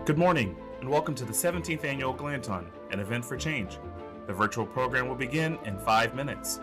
Good morning, and welcome to the 17th Annual Glanton, an event for change. The virtual program will begin in 5 minutes.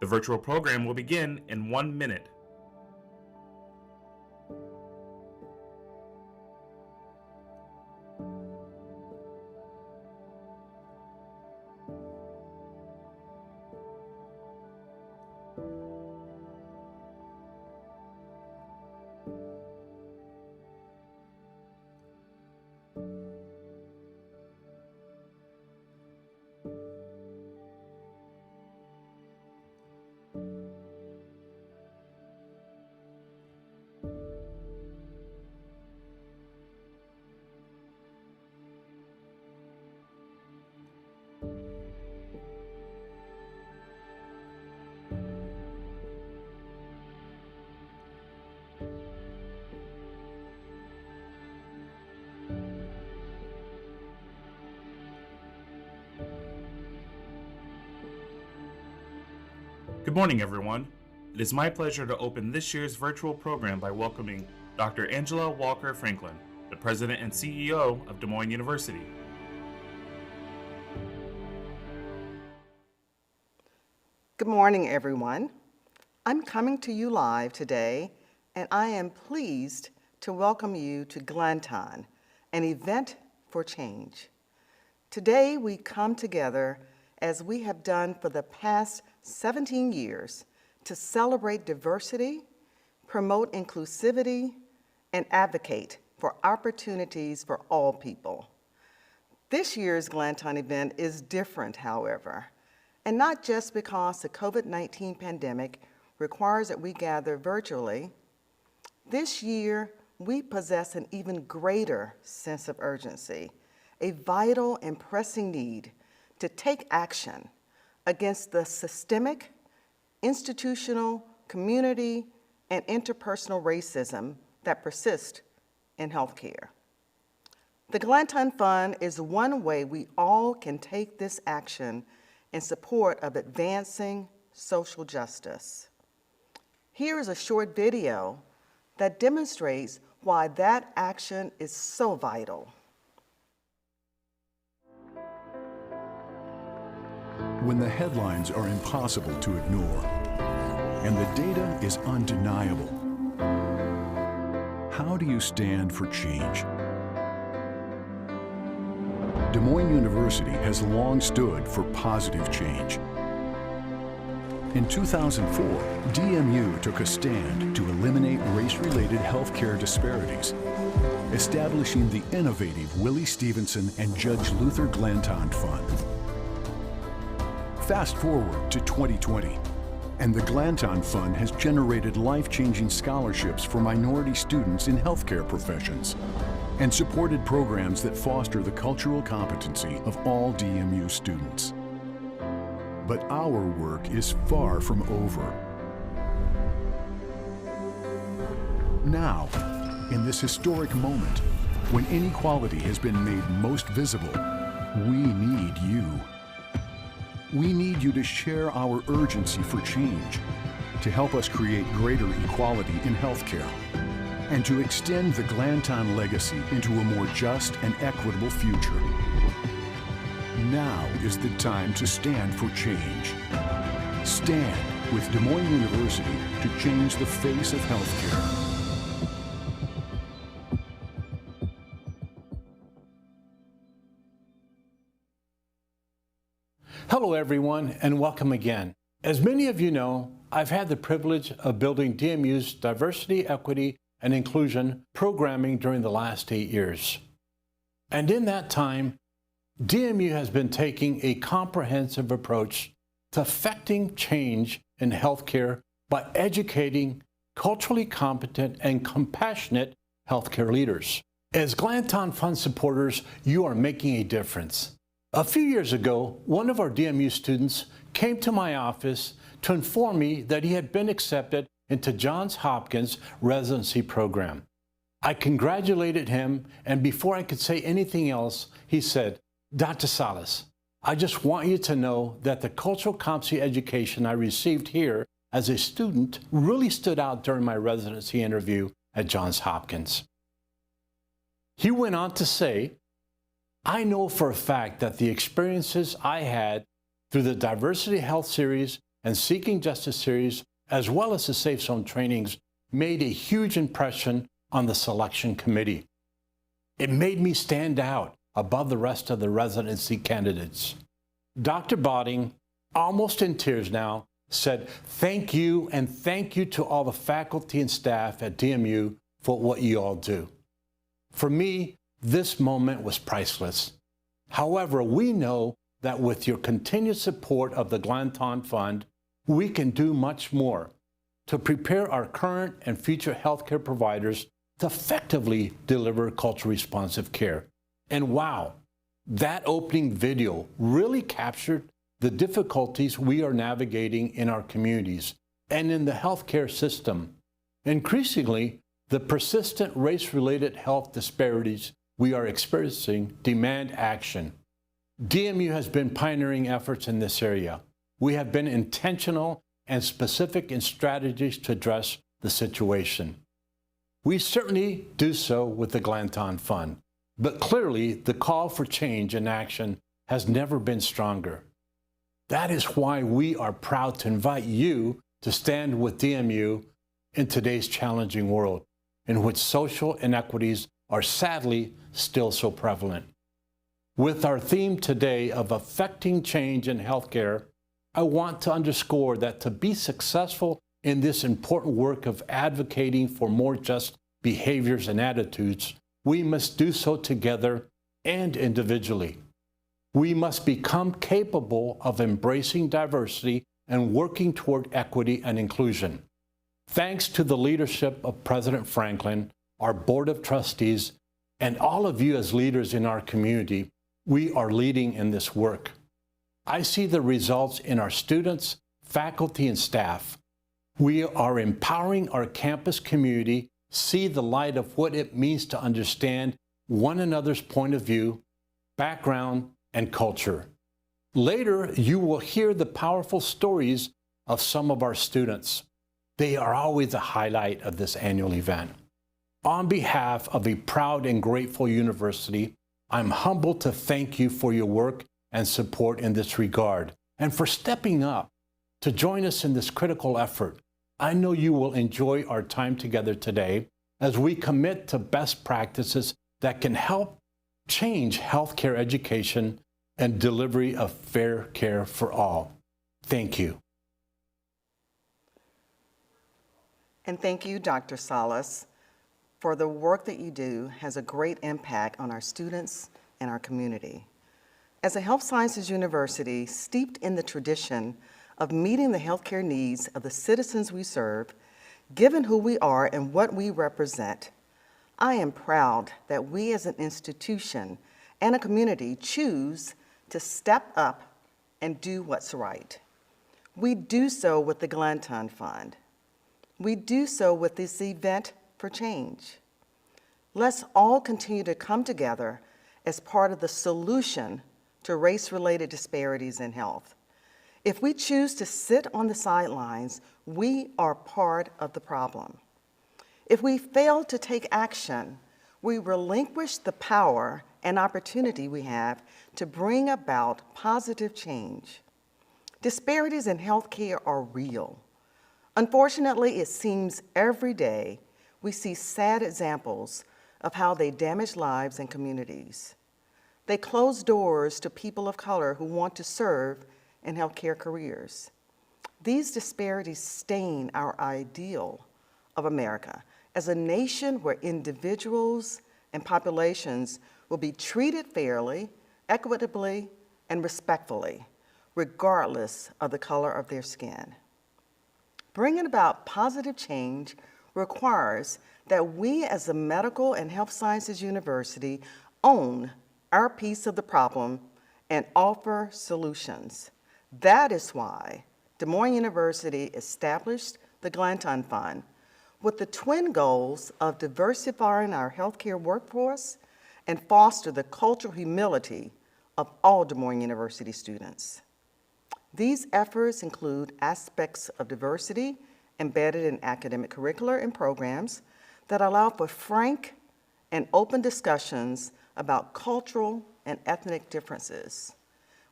The virtual program will begin in 1 minute. Good morning, everyone. It is my pleasure to open this year's virtual program by welcoming Dr. Angela Walker Franklin, the President and CEO of Des Moines University. Good morning, everyone. I'm coming to you live today, and I am pleased to welcome you to Glanton, an event for change. Today, we come together as we have done for the past 17 years to celebrate diversity, promote inclusivity, and advocate for opportunities for all people. This year's Glanton event is different, however, and not just because the COVID-19 pandemic requires that we gather virtually. This year, we possess an even greater sense of urgency, a vital and pressing need to take action against the systemic, institutional, community, and interpersonal racism that persist in healthcare. The Glanton Fund is one way we all can take this action in support of advancing social justice. Here is a short video that demonstrates why that action is so vital. When the headlines are impossible to ignore and the data is undeniable, how do you stand for change? Des Moines University has long stood for positive change. In 2004, DMU took a stand to eliminate race-related healthcare disparities, establishing the innovative Willie Stevenson and Judge Luther Glanton Fund. Fast forward to 2020, and the Glanton Fund has generated life-changing scholarships for minority students in healthcare professions and supported programs that foster the cultural competency of all DMU students. But our work is far from over. Now, in this historic moment, when inequality has been made most visible, we need you. We need you to share our urgency for change, to help us create greater equality in healthcare, and to extend the Glanton legacy into a more just and equitable future. Now is the time to stand for change. Stand with Des Moines University to change the face of healthcare. Hello, everyone, and welcome again. As many of you know, I've had the privilege of building DMU's diversity, equity, and inclusion programming during the last 8 years. And in that time, DMU has been taking a comprehensive approach to effecting change in healthcare by educating culturally competent and compassionate healthcare leaders. As Glanton Fund supporters, you are making a difference. A few years ago, one of our DMU students came to my office to inform me that he had been accepted into Johns Hopkins residency program. I congratulated him, and before I could say anything else, he said, "Dr. Salas, I just want you to know that the cultural competency education I received here as a student really stood out during my residency interview at Johns Hopkins." He went on to say, "I know for a fact that the experiences I had through the Diversity Health Series and Seeking Justice Series, as well as the Safe Zone trainings, made a huge impression on the selection committee. It made me stand out above the rest of the residency candidates." Dr. Botting, almost in tears now, said, "Thank you, and thank you to all the faculty and staff at DMU for what you all do." For me, this moment was priceless. However, we know that with your continued support of the Glanton Fund, we can do much more to prepare our current and future healthcare providers to effectively deliver culturally responsive care. And wow, that opening video really captured the difficulties we are navigating in our communities and in the healthcare system. Increasingly, the persistent race-related health disparities we are experiencing demand action. DMU has been pioneering efforts in this area. We have been intentional and specific strategies to address the situation. We certainly do so with the Glanton Fund, but clearly the call for change and action has never been stronger. That is why we are proud to invite you to stand with DMU in today's challenging world, in which social inequities are sadly still so prevalent. With our theme today of affecting change in healthcare, I want to underscore that to be successful in this important work of advocating for more just behaviors and attitudes, we must do so together and individually. We must become capable of embracing diversity and working toward equity and inclusion. Thanks to the leadership of President Franklin, our Board of Trustees, and all of you as leaders in our community, we are leading in this work. I see the results in our students, faculty, and staff. We are empowering our campus community see the light of what it means to understand one another's point of view, background, and culture. Later, you will hear the powerful stories of some of our students. They are always the highlight of this annual event. On behalf of a proud and grateful university, I'm humbled to thank you for your work and support in this regard, and for stepping up to join us in this critical effort. I know you will enjoy our time together today as we commit to best practices that can help change healthcare education and delivery of fair care for all. Thank you. And thank you, Dr. Salas, for the work that you do has a great impact on our students and our community. As a health sciences university steeped in the tradition of meeting the healthcare needs of the citizens we serve, given who we are and what we represent, I am proud that we as an institution and a community choose to step up and do what's right. We do so with the Glanton Fund. We do so with this event for change. Let's all continue to come together as part of the solution to race-related disparities in health. If we choose to sit on the sidelines, we are part of the problem. If we fail to take action, we relinquish the power and opportunity we have to bring about positive change. Disparities in healthcare are real. Unfortunately, it seems every day we see sad examples of how they damage lives and communities. They close doors to people of color who want to serve in healthcare careers. These disparities stain our ideal of America as a nation where individuals and populations will be treated fairly, equitably, and respectfully, regardless of the color of their skin. Bringing about positive change requires that we as a medical and health sciences university own our piece of the problem and offer solutions. That is why Des Moines University established the Glanton Fund with the twin goals of diversifying our healthcare workforce and foster the cultural humility of all Des Moines University students. These efforts include aspects of diversity embedded in academic curricula and programs that allow for frank and open discussions about cultural and ethnic differences.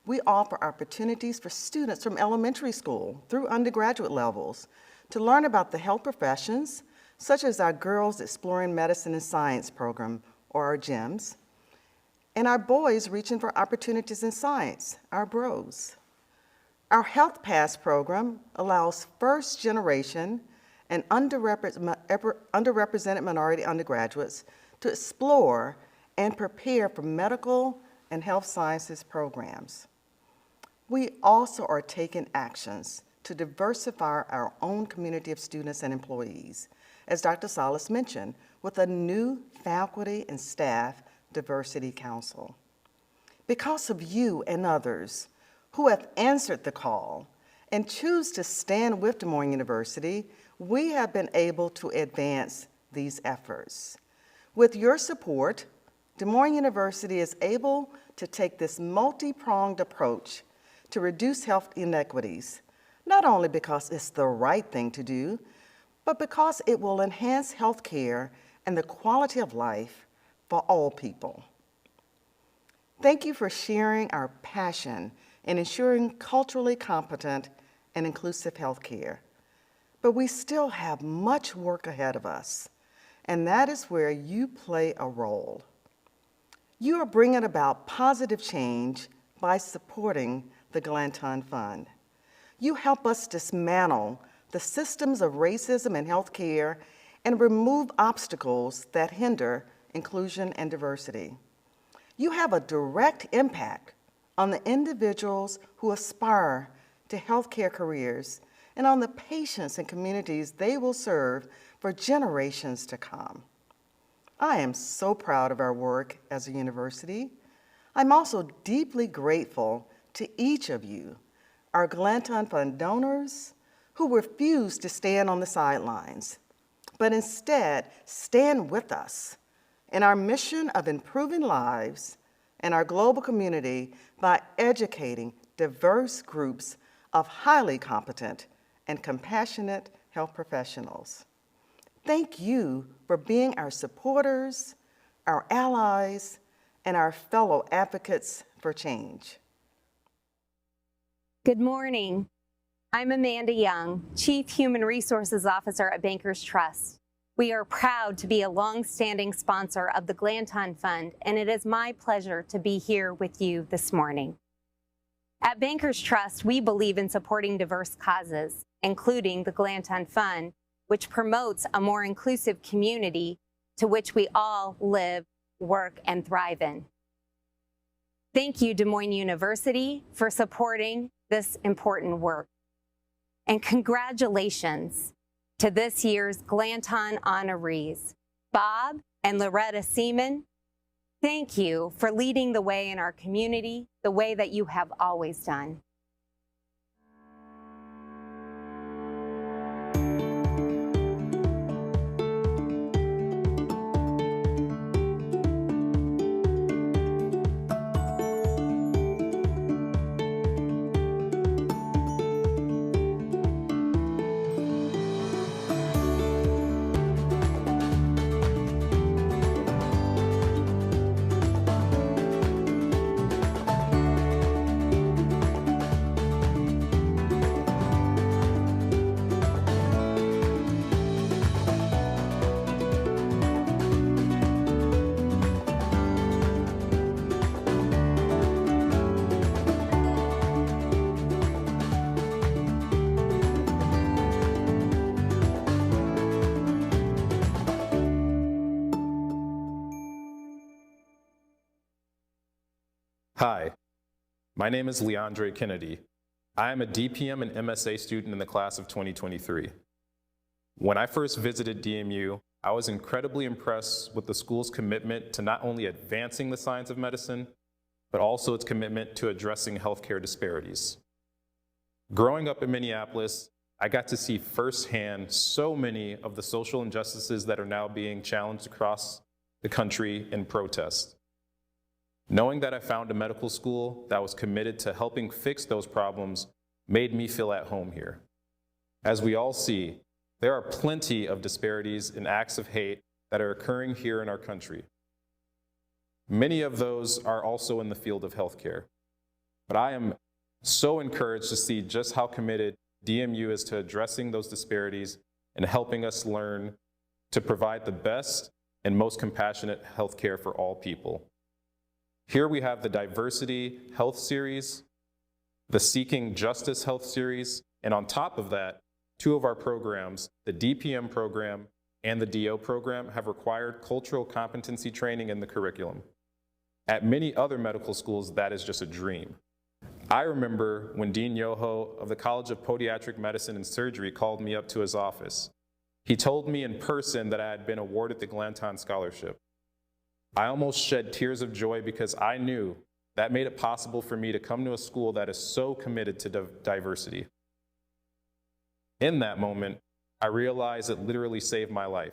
We offer opportunities for students from elementary school through undergraduate levels to learn about the health professions, such as our Girls Exploring Medicine and Science program, or our GEMS, and our boys reaching for opportunities in science, our BROS. Our Health Pass program allows first-generation and underrepresented minority undergraduates to explore and prepare for medical and health sciences programs. We also are taking actions to diversify our own community of students and employees, as Dr. Salas mentioned, with a new faculty and staff diversity council. Because of you and others who have answered the call and choose to stand with Des Moines University, we have been able to advance these efforts. With your support, Des Moines University is able to take this multi-pronged approach to reduce health inequities not only because it's the right thing to do, but because it will enhance health care and the quality of life for all people. Thank you for sharing our passion in ensuring culturally competent and inclusive health care. But we still have much work ahead of us, and that is where you play a role. You are bringing about positive change by supporting the Glanton Fund. You help us dismantle the systems of racism in healthcare and remove obstacles that hinder inclusion and diversity. You have a direct impact on the individuals who aspire to healthcare careers and on the patients and communities they will serve for generations to come. I am so proud of our work as a university. I'm also deeply grateful to each of you, our Glanton Fund donors, who refuse to stand on the sidelines, but instead stand with us in our mission of improving lives in our global community by educating diverse groups of highly competent and compassionate health professionals. Thank you for being our supporters, our allies, and our fellow advocates for change. Good morning. I'm Amanda Young, Chief Human Resources Officer at Bankers Trust. We are proud to be a long-standing sponsor of the Glanton Fund, and it is my pleasure to be here with you this morning. At Bankers Trust, we believe in supporting diverse causes, including the Glanton Fund, which promotes a more inclusive community to which we all live, work, and thrive in. Thank you, Des Moines University, for supporting this important work. And congratulations to this year's Glanton honorees, Bob and Loretta Seaman. Thank you for leading the way in our community the way that you have always done. Hi, my name is Leandre Kennedy. I am a DPM and MSA student in the class of 2023. When I first visited DMU, I was incredibly impressed with the school's commitment to not only advancing the science of medicine, but also its commitment to addressing healthcare disparities. Growing up in Minneapolis, I got to see firsthand so many of the social injustices that are now being challenged across the country in protest. Knowing that I found a medical school that was committed to helping fix those problems made me feel at home here. As we all see, there are plenty of disparities and acts of hate that are occurring here in our country. Many of those are also in the field of healthcare. But I am so encouraged to see just how committed DMU is to addressing those disparities and helping us learn to provide the best and most compassionate healthcare for all people. Here we have the Diversity Health Series, the Seeking Justice Health Series, and on top of that, two of our programs, the DPM program and the DO program, have required cultural competency training in the curriculum. At many other medical schools, that is just a dream. I remember when Dean Yoho of the College of Podiatric Medicine and Surgery called me up to his office. He told me in person that I had been awarded the Glanton Scholarship. I almost shed tears of joy because I knew that made it possible for me to come to a school that is so committed to diversity. In that moment, I realized it literally saved my life.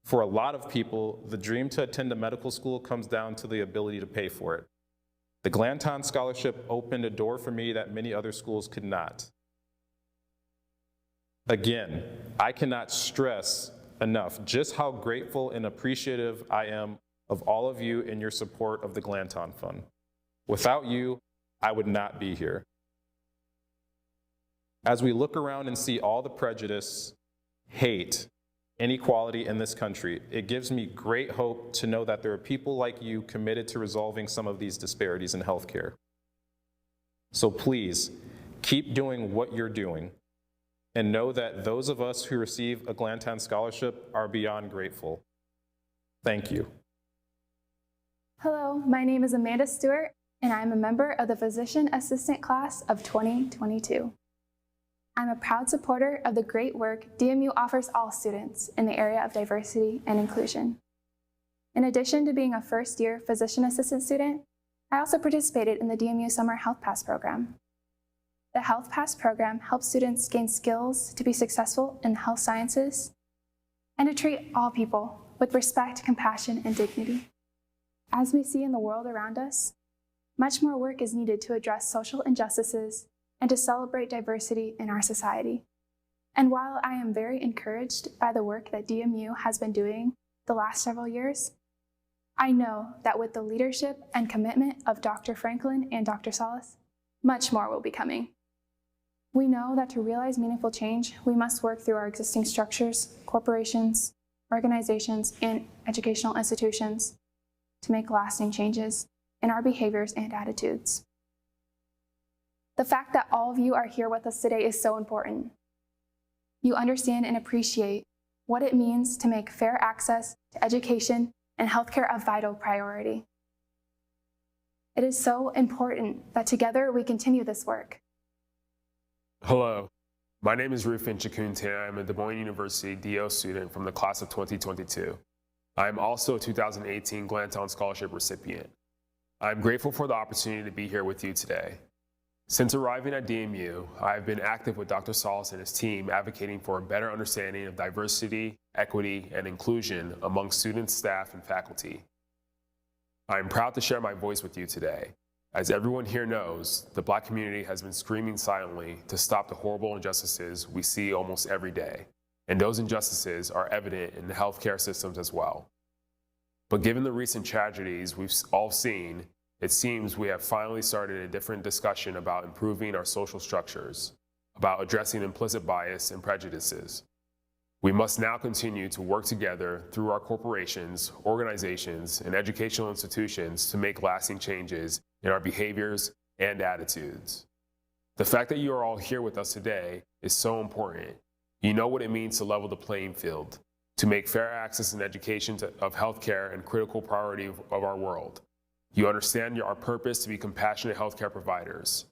For a lot of people, the dream to attend a medical school comes down to the ability to pay for it. The Glanton Scholarship opened a door for me that many other schools could not. Again, I cannot stress enough just how grateful and appreciative I am of all of you and your support of the Glanton Fund. Without you, I would not be here. As we look around and see all the prejudice, hate, inequality in this country, it gives me great hope to know that there are people like you committed to resolving some of these disparities in healthcare. So please, keep doing what you're doing, and know that those of us who receive a Glanton Scholarship are beyond grateful. Thank you. Hello, my name is Amanda Stewart, and I'm a member of the Physician Assistant Class of 2022. I'm a proud supporter of the great work DMU offers all students in the area of diversity and inclusion. In addition to being a first-year physician assistant student, I also participated in the DMU Summer Health Pass program. The Health Pass program helps students gain skills to be successful in health sciences and to treat all people with respect, compassion, and dignity. As we see in the world around us, much more work is needed to address social injustices and to celebrate diversity in our society. And while I am very encouraged by the work that DMU has been doing the last several years, I know that with the leadership and commitment of Dr. Franklin and Dr. Salas, much more will be coming. We know that to realize meaningful change, we must work through our existing structures, corporations, organizations, and educational institutions to make lasting changes in our behaviors and attitudes. The fact that all of you are here with us today is so important. You understand and appreciate what it means to make fair access to education and healthcare a vital priority. It is so important that together we continue this work. Hello, my name is Rufin Chakunte. I'm a Des Moines University DO student from the class of 2022. I am also a 2018 Glanton Scholarship recipient. I'm grateful for the opportunity to be here with you today. Since arriving at DMU, I have been active with Dr. Salas and his team advocating for a better understanding of diversity, equity, and inclusion among students, staff, and faculty. I am proud to share my voice with you today. As everyone here knows, the Black community has been screaming silently to stop the horrible injustices we see almost every day, and those injustices are evident in the healthcare systems as well. But given the recent tragedies we've all seen, it seems we have finally started a different discussion about improving our social structures, about addressing implicit bias and prejudices. We must now continue to work together through our corporations, organizations, and educational institutions to make lasting changes in our behaviors and attitudes. The fact that you are all here with us today is so important. You know what it means to level the playing field, to make fair access and education of healthcare a critical priority of our world. You understand our purpose to be compassionate healthcare providers.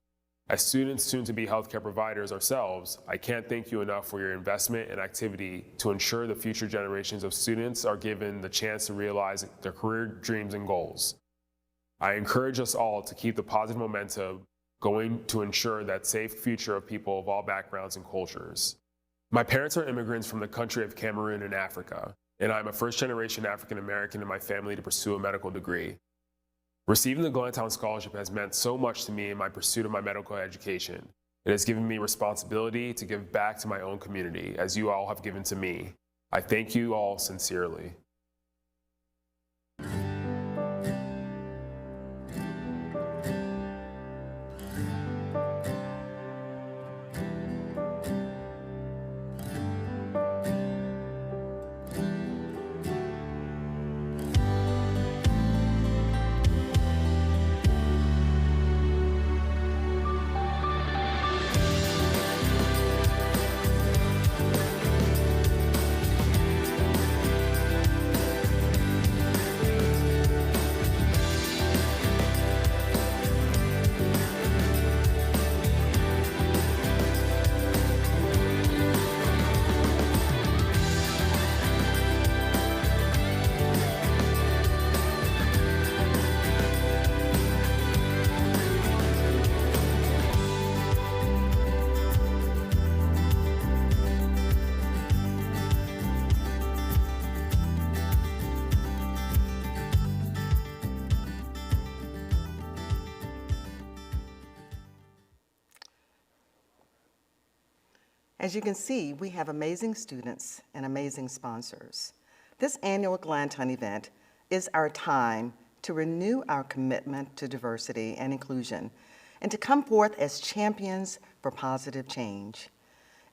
As students soon to be healthcare providers ourselves, I can't thank you enough for your investment and activity to ensure the future generations of students are given the chance to realize their career dreams and goals. I encourage us all to keep the positive momentum going to ensure that safe future of people of all backgrounds and cultures. My parents are immigrants from the country of Cameroon in Africa, and I'm a first-generation African-American in my family to pursue a medical degree. Receiving the Glanton Scholarship has meant so much to me in my pursuit of my medical education. It has given me responsibility to give back to my own community, as you all have given to me. I thank you all sincerely. As you can see, we have amazing students and amazing sponsors. This annual Glanton event is our time to renew our commitment to diversity and inclusion and to come forth as champions for positive change.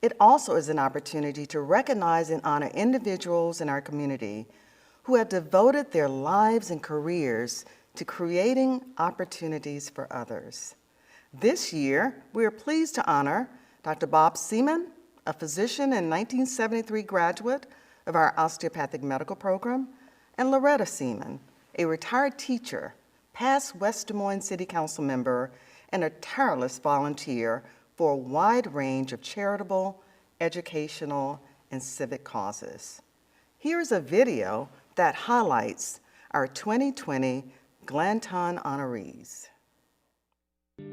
It also is an opportunity to recognize and honor individuals in our community who have devoted their lives and careers to creating opportunities for others. This year, we are pleased to honor Dr. Bob Seaman, a physician and 1973 graduate of our osteopathic medical program, and Loretta Seaman, a retired teacher, past West Des Moines City Council member, and a tireless volunteer for a wide range of charitable, educational, and civic causes. Here's a video that highlights our 2020 Glanton honorees.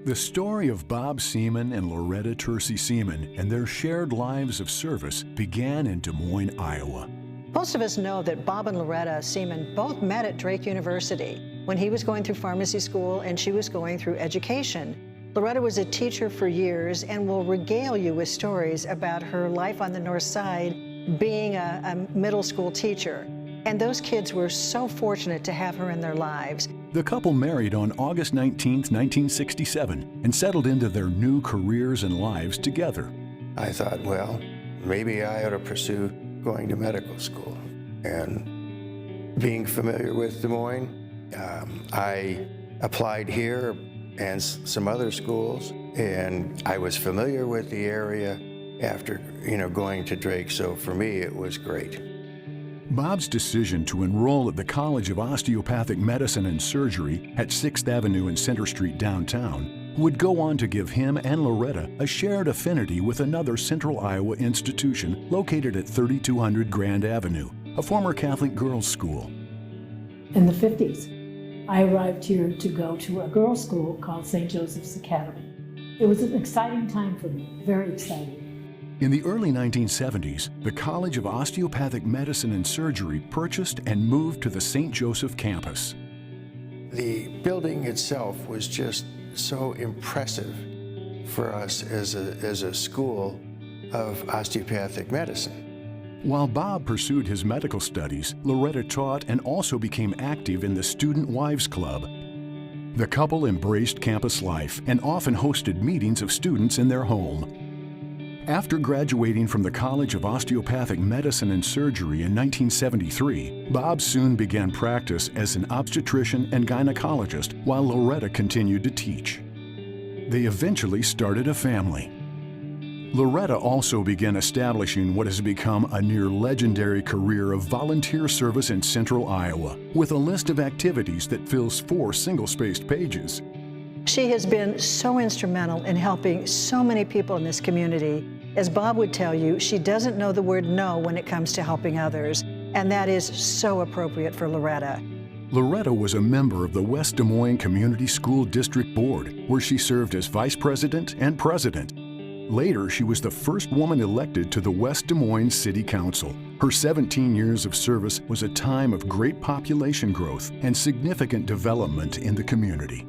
The story of Bob Seaman and Loretta Tercey Seaman and their shared lives of service began in Des Moines, Iowa. Most of us know that Bob and Loretta Seaman both met at Drake University when he was going through pharmacy school and she was going through education. Loretta was a teacher for years and will regale you with stories about her life on the North Side being a middle school teacher. And those kids were so fortunate to have her in their lives. The couple married on August 19, 1967, and settled into their new careers and lives together. I thought, well, maybe I ought to pursue going to medical school. And being familiar with Des Moines, I applied here and some other schools, and I was familiar with the area after, going to Drake, so for me it was great. Bob's decision to enroll at the College of Osteopathic Medicine and Surgery at 6th Avenue and Center Street downtown would go on to give him and Loretta a shared affinity with another Central Iowa institution located at 3200 Grand Avenue, a former Catholic girls' school. In the 50s, I arrived here to go to a girls' school called St. Joseph's Academy. It was an exciting time for me, very exciting. In the early 1970s, the College of Osteopathic Medicine and Surgery purchased and moved to the St. Joseph campus. The building itself was just so impressive for us as a school of osteopathic medicine. While Bob pursued his medical studies, Loretta taught and also became active in the Student Wives Club. The couple embraced campus life and often hosted meetings of students in their home. After graduating from the College of Osteopathic Medicine and Surgery in 1973, Bob soon began practice as an obstetrician and gynecologist while Loretta continued to teach. They eventually started a family. Loretta also began establishing what has become a near legendary career of volunteer service in Central Iowa, with a list of activities that fills 4 single-spaced pages. She has been so instrumental in helping so many people in this community. As Bob would tell you, she doesn't know the word no when it comes to helping others, and that is so appropriate for Loretta. Loretta was a member of the West Des Moines Community School District Board, where she served as vice president and president. Later, she was the first woman elected to the West Des Moines City Council. Her 17 years of service was a time of great population growth and significant development in the community.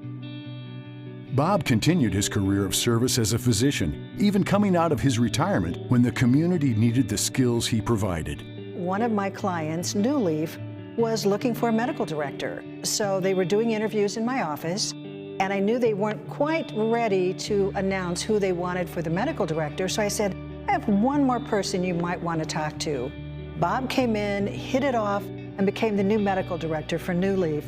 Bob continued his career of service as a physician, even coming out of his retirement when the community needed the skills he provided. One of my clients, New Leaf, was looking for a medical director. So they were doing interviews in my office, and I knew they weren't quite ready to announce who they wanted for the medical director. So I said, I have one more person you might want to talk to. Bob came in, hit it off, and became the new medical director for New Leaf.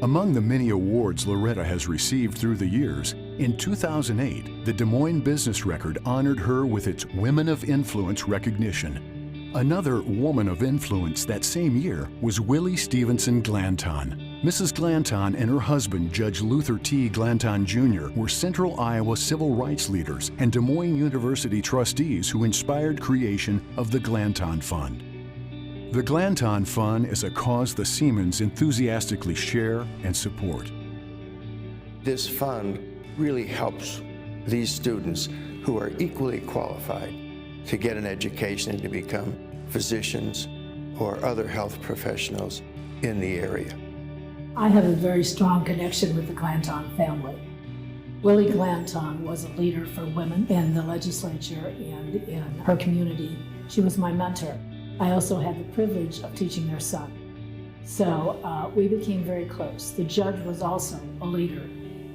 Among the many awards Loretta has received through the years, in 2008, the Des Moines Business Record honored her with its Women of Influence recognition. Another woman of influence that same year was Willie Stevenson Glanton. Mrs. Glanton and her husband, Judge Luther T. Glanton Jr., were Central Iowa civil rights leaders and Des Moines University trustees who inspired creation of the Glanton Fund. The Glanton Fund is a cause the Seamans enthusiastically share and support. This fund really helps these students who are equally qualified to get an education and to become physicians or other health professionals in the area. I have a very strong connection with the Glanton family. Willie Glanton was a leader for women in the legislature and in her community. She was my mentor. I also had the privilege of teaching their son. So we became very close. The judge was also a leader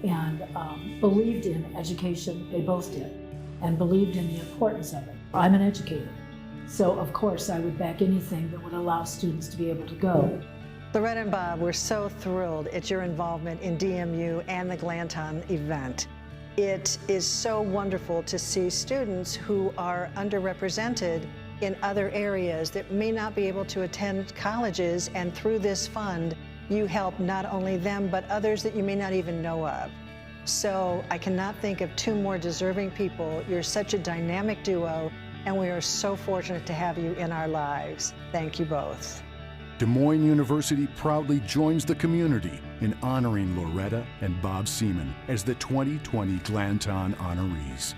and believed in education. They both did, and believed in the importance of it. I'm an educator, so of course I would back anything that would allow students to be able to go. Loretta and Bob, we're so thrilled at your involvement in DMU and the Glanton event. It is so wonderful to see students who are underrepresented in other areas that may not be able to attend colleges, and through this fund, you help not only them, but others that you may not even know of. So I cannot think of two more deserving people. You're such a dynamic duo, and we are so fortunate to have you in our lives. Thank you both. Des Moines University proudly joins the community in honoring Loretta and Bob Seaman as the 2020 Glanton honorees.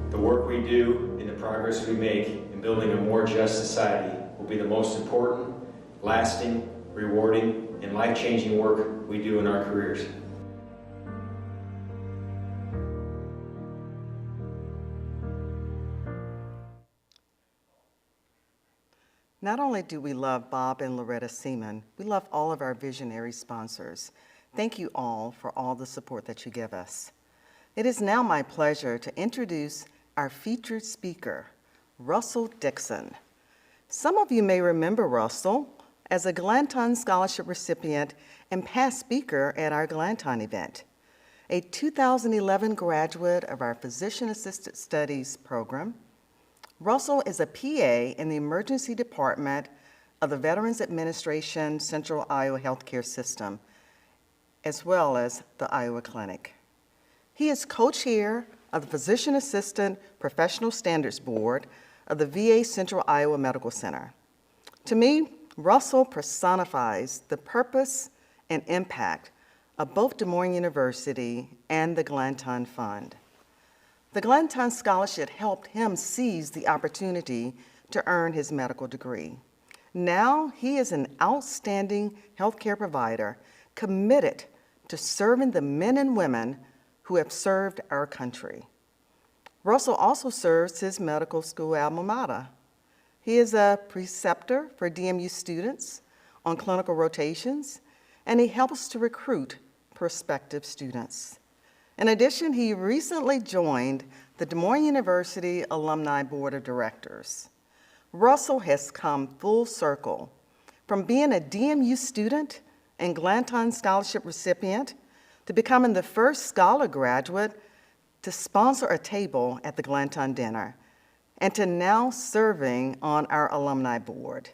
The work we do and the progress we make in building a more just society will be the most important, lasting, rewarding, and life-changing work we do in our careers. Not only do we love Bob and Loretta Seaman, we love all of our visionary sponsors. Thank you all for all the support that you give us. It is now my pleasure to introduce our featured speaker, Russell Dixon. Some of you may remember Russell as a Glanton Scholarship recipient and past speaker at our Glanton event. A 2011 graduate of our Physician Assisted Studies program, Russell is a PA in the Emergency Department of the Veterans Administration Central Iowa Healthcare System, as well as the Iowa Clinic. He is co-chair of the Physician Assistant Professional Standards Board of the VA Central Iowa Medical Center. To me, Russell personifies the purpose and impact of both Des Moines University and the Glanton Fund. The Glanton Scholarship helped him seize the opportunity to earn his medical degree. Now he is an outstanding healthcare provider committed to serving the men and women who have served our country. Russell also serves his medical school alma mater. He is a preceptor for DMU students on clinical rotations, and he helps to recruit prospective students. In addition, he recently joined the Des Moines University Alumni Board of Directors. Russell has come full circle from being a DMU student and Glanton Scholarship recipient to becoming the first scholar graduate to sponsor a table at the Glanton dinner, and to now serving on our alumni board.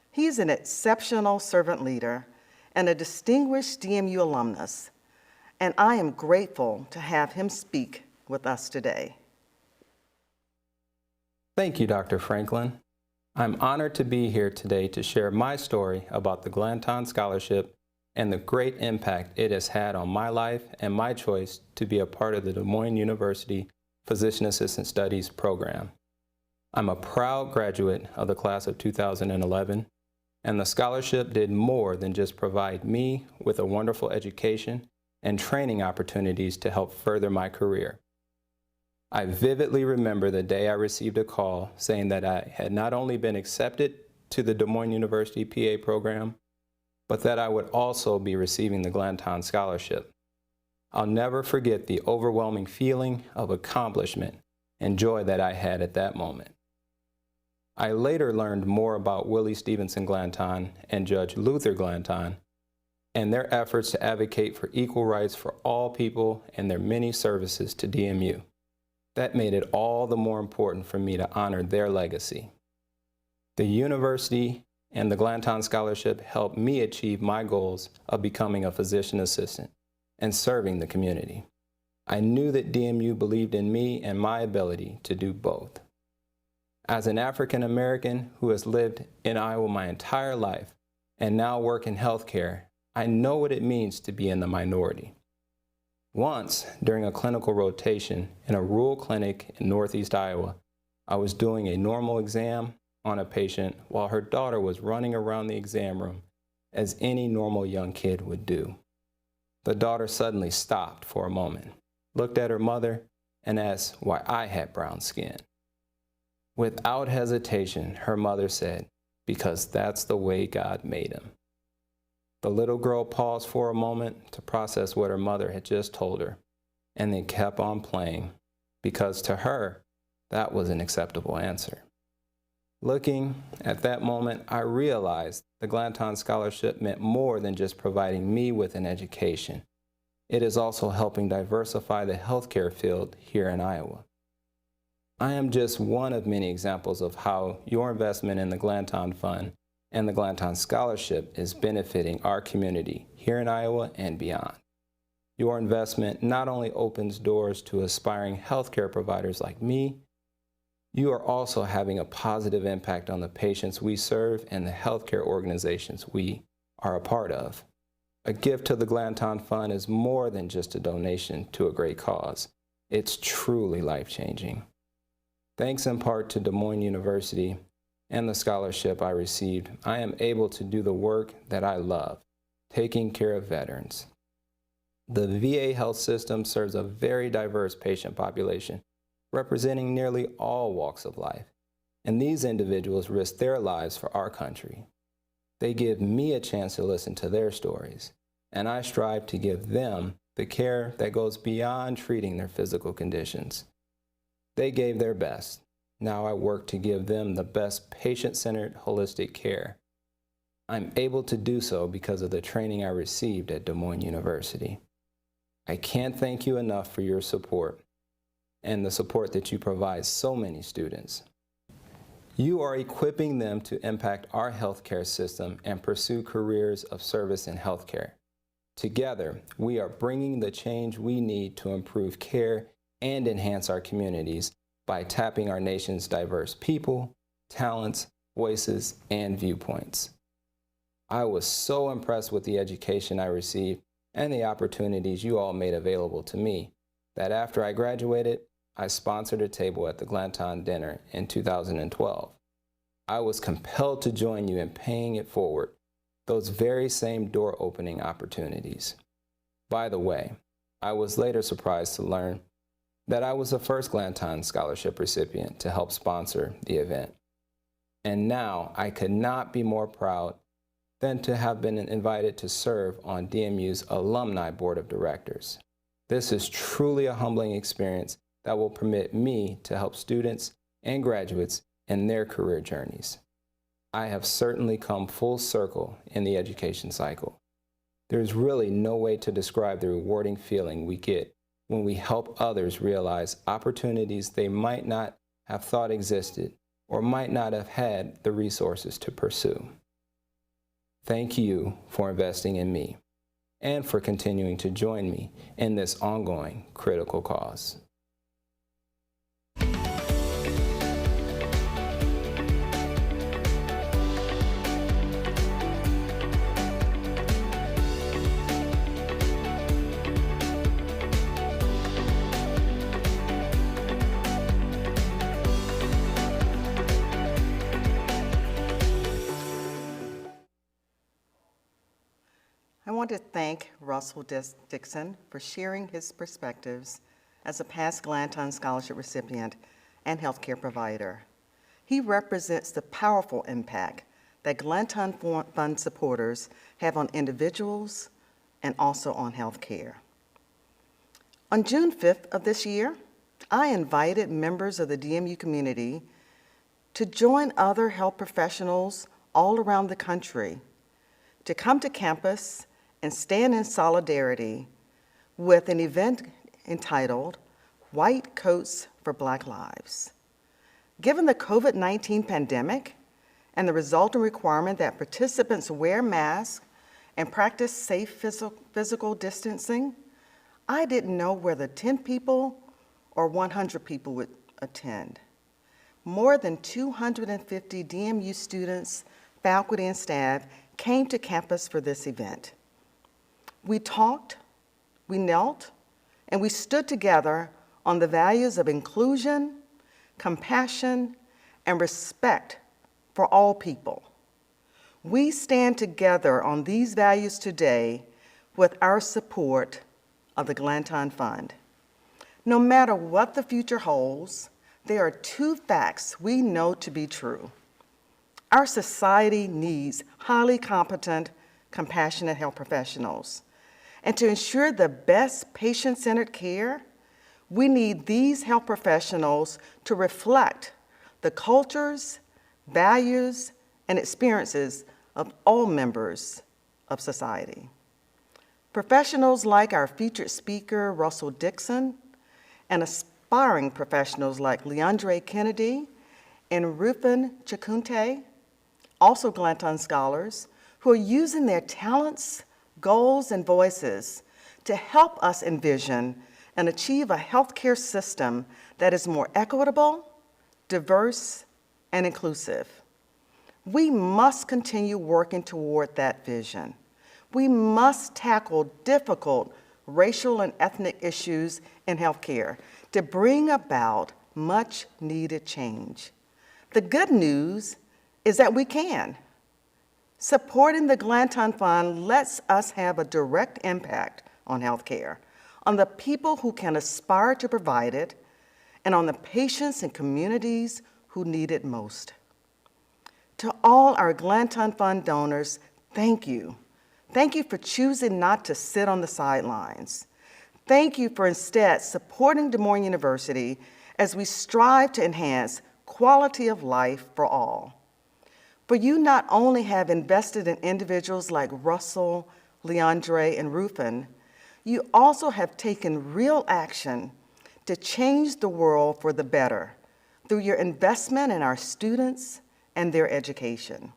He is an exceptional servant leader and a distinguished DMU alumnus, and I am grateful to have him speak with us today. Thank you, Dr. Franklin. I'm honored to be here today to share my story about the Glanton Scholarship and the great impact it has had on my life and my choice to be a part of the Des Moines University Physician Assistant Studies program. I'm a proud graduate of the class of 2011, and the scholarship did more than just provide me with a wonderful education and training opportunities to help further my career. I vividly remember the day I received a call saying that I had not only been accepted to the Des Moines University PA program, but that I would also be receiving the Glanton Scholarship. I'll never forget the overwhelming feeling of accomplishment and joy that I had at that moment. I later learned more about Willie Stevenson Glanton and Judge Luther Glanton and their efforts to advocate for equal rights for all people and their many services to DMU. That made it all the more important for me to honor their legacy. The university and the Glanton Scholarship helped me achieve my goals of becoming a physician assistant and serving the community. I knew that DMU believed in me and my ability to do both. As an African American who has lived in Iowa my entire life and now work in healthcare, I know what it means to be in the minority. Once, during a clinical rotation in a rural clinic in Northeast Iowa, I was doing a normal exam on a patient while her daughter was running around the exam room as any normal young kid would do. The daughter suddenly stopped for a moment, looked at her mother, and asked why I had brown skin. Without hesitation, her mother said, "Because that's the way God made him." The little girl paused for a moment to process what her mother had just told her, and then kept on playing, because to her, that was an acceptable answer. Looking at that moment, I realized the Glanton Scholarship meant more than just providing me with an education. It is also helping diversify the healthcare field here in Iowa. I am just one of many examples of how your investment in the Glanton Fund and the Glanton Scholarship is benefiting our community here in Iowa and beyond. Your investment not only opens doors to aspiring healthcare providers like me, you are also having a positive impact on the patients we serve and the healthcare organizations we are a part of. A gift to the Glanton Fund is more than just a donation to a great cause. It's truly life-changing. Thanks in part to Des Moines University and the scholarship I received, I am able to do the work that I love, taking care of veterans. The VA health system serves a very diverse patient population, representing nearly all walks of life, and these individuals risk their lives for our country. They give me a chance to listen to their stories, and I strive to give them the care that goes beyond treating their physical conditions. They gave their best. Now I work to give them the best patient-centered, holistic care. I'm able to do so because of the training I received at Des Moines University. I can't thank you enough for your support and the support that you provide so many students. You are equipping them to impact our healthcare system and pursue careers of service in healthcare. Together, we are bringing the change we need to improve care and enhance our communities by tapping our nation's diverse people, talents, voices, and viewpoints. I was so impressed with the education I received and the opportunities you all made available to me that after I graduated, I sponsored a table at the Glanton dinner in 2012. I was compelled to join you in paying it forward, those very same door-opening opportunities. By the way, I was later surprised to learn that I was the first Glanton Scholarship recipient to help sponsor the event. And now I could not be more proud than to have been invited to serve on DMU's Alumni Board of Directors. This is truly a humbling experience that will permit me to help students and graduates in their career journeys. I have certainly come full circle in the education cycle. There's really no way to describe the rewarding feeling we get when we help others realize opportunities they might not have thought existed or might not have had the resources to pursue. Thank you for investing in me and for continuing to join me in this ongoing critical cause. I want to thank Russell Dixon for sharing his perspectives as a past Glanton Scholarship recipient and healthcare provider. He represents the powerful impact that Glanton Fund supporters have on individuals and also on healthcare. On June 5th of this year, I invited members of the DMU community to join other health professionals all around the country to come to campus and stand in solidarity with an event entitled White Coats for Black Lives. Given the COVID-19 pandemic and the resulting requirement that participants wear masks and practice safe physical distancing, I didn't know whether 10 people or 100 people would attend. More than 250 DMU students, faculty, and staff came to campus for this event. We talked, we knelt, and we stood together on the values of inclusion, compassion, and respect for all people. We stand together on these values today with our support of the Glanton Fund. No matter what the future holds, there are two facts we know to be true. Our society needs highly competent, compassionate health professionals. And to ensure the best patient-centered care, we need these health professionals to reflect the cultures, values, and experiences of all members of society. Professionals like our featured speaker, Russell Dixon, and aspiring professionals like Leandre Kennedy and Rufin Chakunte, also Glanton scholars, who are using their talents, goals, and voices to help us envision and achieve a healthcare system that is more equitable, diverse, and inclusive. We must continue working toward that vision. We must tackle difficult racial and ethnic issues in healthcare to bring about much needed change. The good news is that we can. Supporting the Glanton Fund lets us have a direct impact on healthcare, on the people who can aspire to provide it, and on the patients and communities who need it most. To all our Glanton Fund donors, thank you. Thank you for choosing not to sit on the sidelines. Thank you for instead supporting Des Moines University as we strive to enhance quality of life for all. For you not only have invested in individuals like Russell, Leandre, and Rufin, you also have taken real action to change the world for the better through your investment in our students and their education.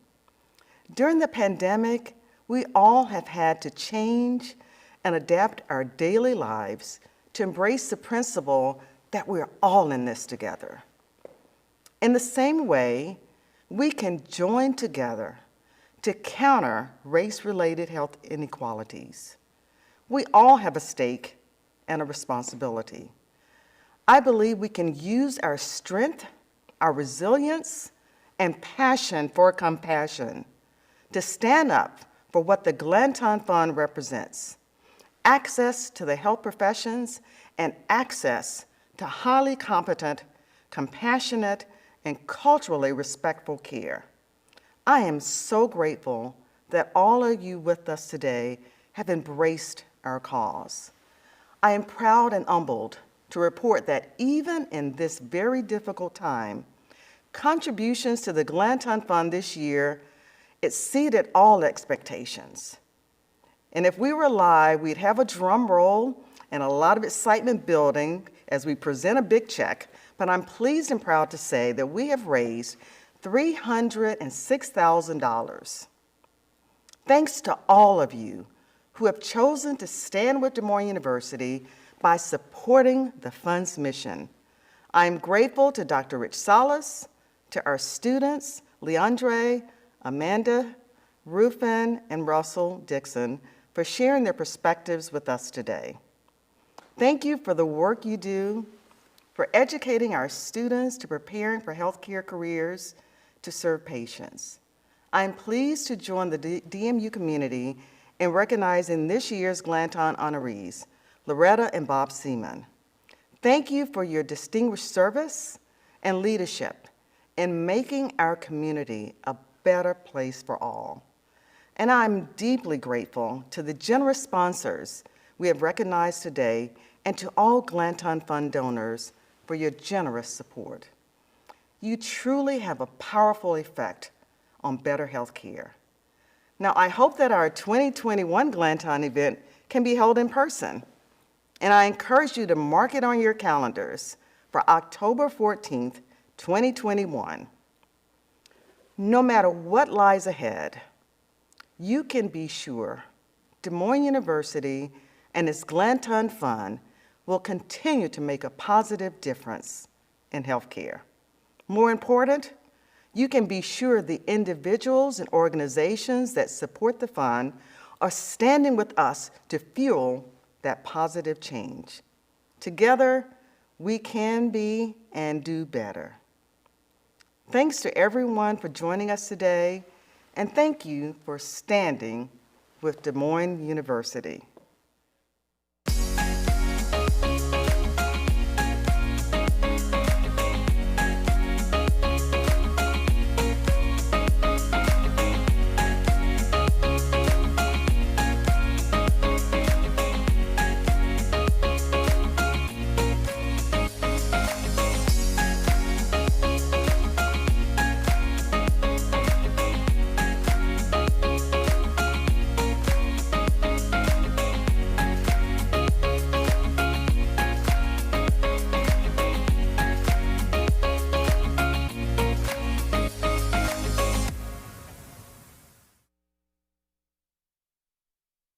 During the pandemic, we all have had to change and adapt our daily lives to embrace the principle that we're all in this together. In the same way, we can join together to counter race-related health inequalities. We all have a stake and a responsibility. I believe we can use our strength, our resilience, and passion for compassion to stand up for what the Glanton Fund represents: access to the health professions and access to highly competent, compassionate, and culturally respectful care. I am so grateful that all of you with us today have embraced our cause. I am proud and humbled to report that even in this very difficult time, contributions to the Glanton Fund this year exceeded all expectations. And if we were live, we'd have a drum roll and a lot of excitement building as we present a big check, but I'm pleased and proud to say that we have raised $306,000. Thanks to all of you who have chosen to stand with Des Moines University by supporting the fund's mission. I am grateful to Dr. Rich Salas, to our students, Leandre, Amanda, Rufin, and Russell Dixon, for sharing their perspectives with us today. Thank you for the work you do, for educating our students to preparing for healthcare careers to serve patients. I am pleased to join the DMU community in recognizing this year's Glanton honorees, Loretta and Bob Seaman. Thank you for your distinguished service and leadership in making our community a better place for all. And I'm deeply grateful to the generous sponsors we have recognized today, and to all Glanton Fund donors for your generous support. You truly have a powerful effect on better health care. Now, I hope that our 2021 Glanton event can be held in person, and I encourage you to mark it on your calendars for October 14th, 2021. No matter what lies ahead, you can be sure Des Moines University and its Glanton Fund will continue to make a positive difference in healthcare. More important, you can be sure the individuals and organizations that support the fund are standing with us to fuel that positive change. Together, we can be and do better. Thanks to everyone for joining us today, and thank you for standing with Des Moines University.